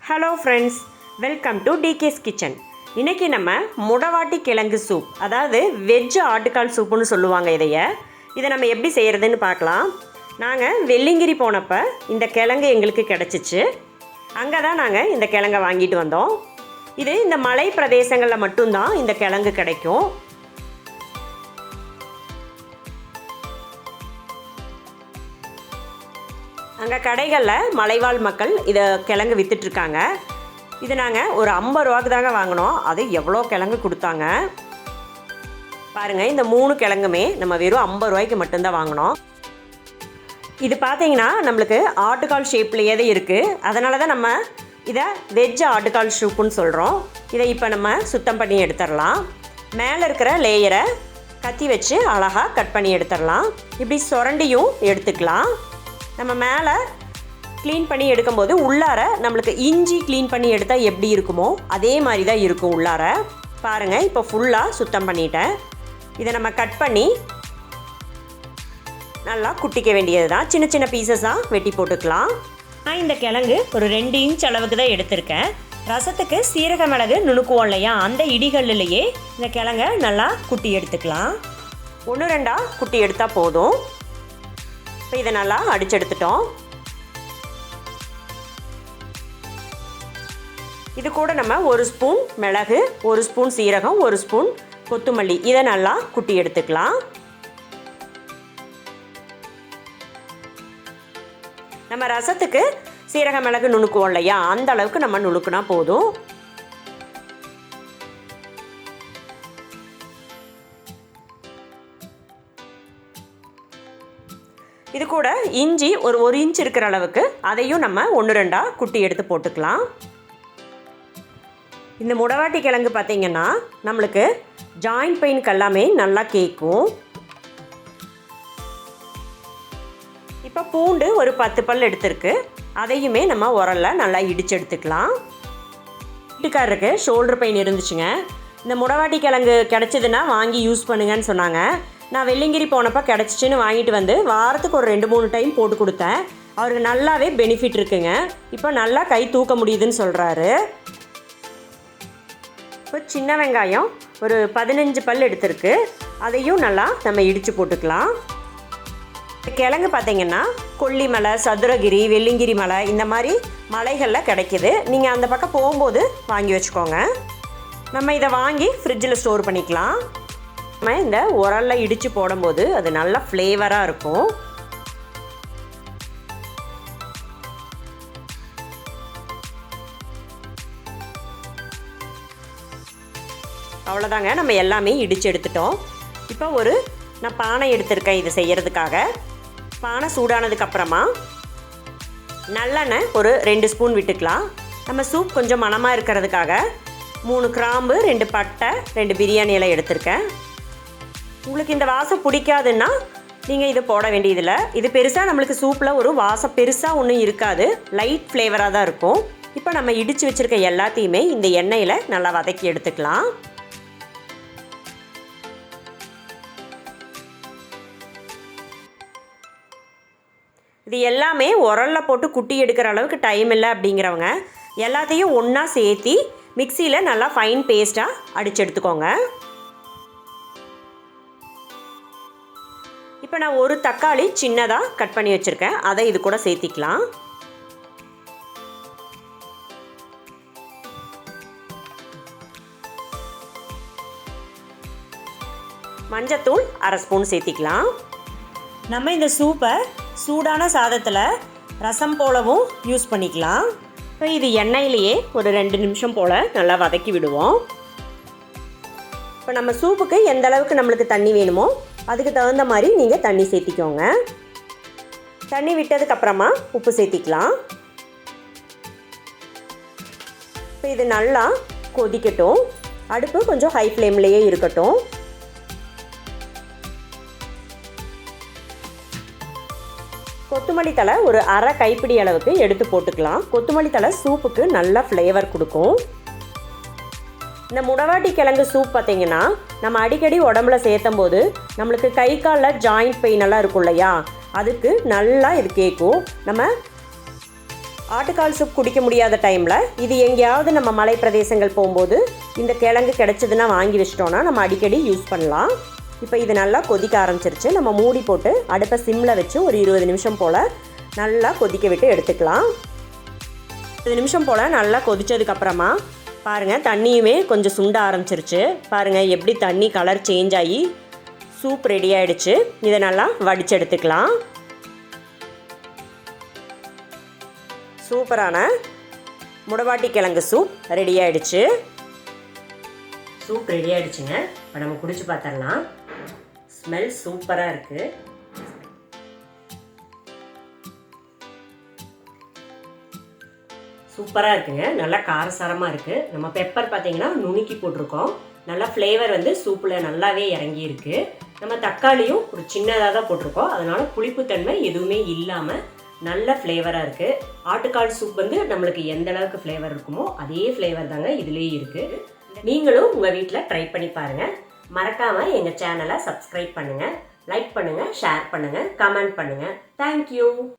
Hello friends, welcome to decays kitchen. இன்றைக்கி நம்ம முடவாட்டி கிழங்கு சூப், அதாவது வெஜ் ஆட்டுக்கால் சூப்புன்னு சொல்லுவாங்க. இதை நம்ம எப்படி செய்கிறதுன்னு பார்க்கலாம். நாங்கள் வெள்ளிங்கிரி போனப்போ இந்த கிழங்கு எங்களுக்கு கிடச்சிச்சு. அங்கே தான் நாங்கள் இந்த கிழங்கை வாங்கிட்டு வந்தோம். இது இந்த மலை பிரதேசங்களில் மட்டும்தான் இந்த கிழங்கு கிடைக்கும். அங்கே கடைகளில் மலைவாழ் மக்கள் இதை கிழங்கு விற்றுட்ருக்காங்க. இது நாங்கள் ஒரு 50 ரூபாய்க்கு தாங்க வாங்கினோம். அது எவ்வளோ கிழங்கு கொடுத்தாங்க பாருங்கள். இந்த 3 கிழங்குமே நம்ம வெறும் 50 ரூபாய்க்கு மட்டும்தான் வாங்கினோம். இது பார்த்தீங்கன்னா நம்மளுக்கு ஆட்டுக்கால் ஷேப்லேயே தான் இருக்குது. அதனால தான் நம்ம இதை வெஜ் ஆட்டுக்கால் சூப்புன்னு சொல்கிறோம். இதை இப்போ நம்ம சுத்தம் பண்ணி எடுத்துடலாம். மேலே இருக்கிற லேயரை கத்தி வச்சு அழகாக கட் பண்ணி எடுத்துடலாம். இப்படி சுரண்டியும் எடுத்துக்கலாம். நம்ம மேலே க்ளீன் பண்ணி எடுக்கும்போது உள்ளார நம்மளுக்கு இஞ்சி க்ளீன் பண்ணி எடுத்தால் எப்படி இருக்குமோ அதே மாதிரி தான் இருக்கும் உள்ளார. பாருங்கள், இப்போ ஃபுல்லாக சுத்தம் பண்ணிட்டேன். இதை நம்ம கட் பண்ணி நல்லா குட்டிக்க வேண்டியது தான். சின்ன சின்ன பீசஸாக வெட்டி போட்டுக்கலாம். நான் இந்த கிழங்கு ஒரு 2 இன்ச் அளவுக்கு தான் எடுத்திருக்கேன். ரசத்துக்கு சீரக மிளகு நுணுக்குவோம் இல்லையா, அந்த இடிகள்லையே இந்த கிழங்கை நல்லா குட்டி எடுத்துக்கலாம். 1-2 குட்டி எடுத்தால் போதும். இப்போ இதை நல்லா அடிச்செடுத்துட்டோம். இது கூட நம்ம 1 ஸ்பூன் மிளகு, 1 ஸ்பூன் சீரகம், 1 ஸ்பூன் கொத்தமல்லி, இதை நல்லா குட்டி எடுத்துக்கலாம். நம்ம ரசத்துக்கு சீரக மிளகு நுணுக்குவோம் இல்லையா, அந்த அளவுக்கு நம்ம நுணுக்குனா போதும். இது கூட இஞ்சி ஒரு 1 இன்ச் இருக்கிற அளவுக்கு அதையும் நம்ம 1-2 குட்டி எடுத்து போட்டுக்கலாம். இந்த முடவாட்டி கிழங்கு பார்த்திங்கன்னா நம்மளுக்கு ஜாயிண்ட் பெயினுக்கு எல்லாமே நல்லா கேட்கும். இப்போ பூண்டு ஒரு 10 பல் எடுத்துருக்கு. அதையுமே நம்ம உரலில் நல்லா இடித்து எடுத்துக்கலாம். வீட்டுக்காரருக்கு ஷோல்டர் பெயின் இருந்துச்சுங்க. இந்த முடவாட்டி கிழங்கு கிடச்சிதுன்னா வாங்கி யூஸ் பண்ணுங்கன்னு சொன்னாங்க. நான் வெள்ளிங்கிரி போனப்போ கிடச்சிச்சின்னு வாங்கிட்டு வந்து வாரத்துக்கு ஒரு 2-3 டைம் போட்டு கொடுத்தேன். அவருக்கு நல்லாவே பெனிஃபிட் இருக்குங்க. இப்போ நல்லா கை தூக்க முடியுதுன்னு சொல்கிறாரு. இப்போ சின்ன வெங்காயம் ஒரு 15 பல் எடுத்துருக்கு. அதையும் நல்லா நம்ம இடித்து போட்டுக்கலாம். கிழங்கு பார்த்திங்கன்னா கொல்லிமலை, சதுரகிரி, வெள்ளிங்கிரி மலை, இந்த மாதிரி மலைகளில் கிடைக்கிது. நீங்கள் அந்த பக்கம் போகும்போது வாங்கி வச்சுக்கோங்க. நம்ம இதை வாங்கி ஃப்ரிட்ஜில் ஸ்டோர் பண்ணிக்கலாம். நம்ம இந்த உரலில் இடித்து போடும்போது அது நல்லா ஃப்ளேவராக இருக்கும். அவ்வளோதாங்க, நம்ம எல்லாமே இடித்து எடுத்துட்டோம். இப்போ நான் பானை எடுத்திருக்கேன் இது செய்கிறதுக்காக. பானை சூடானதுக்கப்புறமா நல்லெண்ணெய் ஒரு 2 ஸ்பூன் விட்டுக்கலாம். நம்ம சூப் கொஞ்சம் மணமாக இருக்கிறதுக்காக 3 கிராம்பு, 2 பட்டை, 2 பிரியாணி இலை எடுத்திருக்கேன். உங்களுக்கு இந்த வாசம் பிடிக்காதுன்னா நீங்கள் இதை போட வேண்டியதில்லை. இது பெருசாக நம்மளுக்கு சூப்பில் ஒரு வாசம் பெருசாக ஒன்றும் இருக்காது. லைட் ஃப்ளேவராக தான் இருக்கும். இப்போ நம்ம இடித்து வச்சுருக்க எல்லாத்தையுமே இந்த எண்ணெயில் நல்லா வதக்கி எடுத்துக்கலாம். இது எல்லாமே உரலில் போட்டு குட்டி எடுக்கிற அளவுக்கு டைம் இல்லை அப்படிங்கிறவங்க எல்லாத்தையும் ஒன்றா சேர்த்தி மிக்சியில் நல்லா ஃபைன் பேஸ்ட்டாக அடித்து எடுத்துக்கோங்க. இப்போ நான் ஒரு தக்காளி சின்னதாக கட் பண்ணி வச்சுருக்கேன். அதை இது கூட சேர்த்திக்கலாம். மஞ்சத்தூள் 1/2 ஸ்பூன் சேர்த்திக்கலாம். நம்ம இந்த சூப்பை சூடான சாதத்தில் ரசம் போலவும் யூஸ் பண்ணிக்கலாம். இப்போ இது எண்ணெயிலேயே ஒரு 2 நிமிஷம் போல் நல்லா வதக்கி விடுவோம். இப்போ நம்ம சூப்புக்கு எந்த அளவுக்கு நம்மளுக்கு தண்ணி வேணுமோ அதுக்கு தகுந்த மாதிரி நீங்கள் தண்ணி சேர்த்திக்கோங்க. தண்ணி விட்டதுக்கப்புறமா உப்பு சேர்த்திக்கலாம். இப்போ இது நல்லா கொதிக்கட்டும். அடுப்பு கொஞ்சம் ஹை ஃப்ளேம்லேயே இருக்கட்டும். கொத்தமல்லி தழை ஒரு 1/2 கைப்பிடி அளவுக்கு எடுத்து போட்டுக்கலாம். கொத்தமல்லி தழை சூப்புக்கு நல்லா ஃப்ளேவர் கொடுக்கும். இந்த முடவாட்டி கிழங்கு சூப் பார்த்திங்கன்னா நம்ம அடிக்கடி உடம்புல சேர்த்தும் போது நம்மளுக்கு கை காலில் ஜாயிண்ட் பெயின் எல்லாம் இருக்கும் இல்லையா, அதுக்கு நல்லா இது கேட்கும். நம்ம ஆட்டுக்கால் சூப் குடிக்க முடியாத டைமில் இது எங்கேயாவது நம்ம மலை பிரதேசங்கள் போகும்போது இந்த கிழங்கு கிடச்சதுன்னா வாங்கி வச்சிட்டோன்னா நம்ம அடிக்கடி யூஸ் பண்ணலாம். இப்போ இது நல்லா கொதிக்க ஆரம்பிச்சிருச்சு. நம்ம மூடி போட்டு அடுப்பை சிம்மில் வச்சு ஒரு 20 நிமிஷம் போல் நல்லா கொதிக்க விட்டு எடுத்துக்கலாம். 20 நிமிஷம் போல் நல்லா கொதித்ததுக்கப்புறமா பாருங்கள் தண்ணியுமே கொஞ்சம் சுண்ட ஆரம்பிச்சிருச்சு. பாருங்கள் எப்படி தண்ணி கலர் சேஞ்ச் ஆகி சூப் ரெடி ஆகிடுச்சு. இதை நல்லா வடித்து எடுத்துக்கலாம். சூப்பரான முடவாட்டி கிழங்கு சூப் ரெடி ஆகிடுச்சு. சூப் ரெடி ஆகிடுச்சுங்க. இப்போ நம்ம குடிச்சு பார்த்துடலாம். ஸ்மெல் சூப்பராக இருக்குது. சூப்பராக இருக்குங்க. நல்லா காரசாரமாக இருக்குது. நம்ம பெப்பர் பார்த்தீங்கன்னா நுணுக்கி போட்டிருக்கோம். நல்லா ஃப்ளேவர் வந்து சூப்பில் நல்லாவே இறங்கி இருக்குது. நம்ம தக்காளியும் ஒரு சின்னதாக தான் போட்டிருக்கோம். அதனால் புளிப்புத்தன்மை எதுவுமே இல்லாமல் நல்ல ஃப்ளேவராக இருக்குது. ஆட்டுக்கால் சூப் வந்து நம்மளுக்கு எந்த அளவுக்கு ஃப்ளேவர் இருக்குமோ அதே ஃப்ளேவர் தாங்க இதுலேயே இருக்குது. நீங்களும் உங்கள் வீட்டில் ட்ரை பண்ணி பாருங்கள். மறக்காமல் எங்கள் சேனலை சப்ஸ்கிரைப் பண்ணுங்கள், லைக் பண்ணுங்கள், ஷேர் பண்ணுங்கள், கமெண்ட் பண்ணுங்கள். தேங்க்யூ.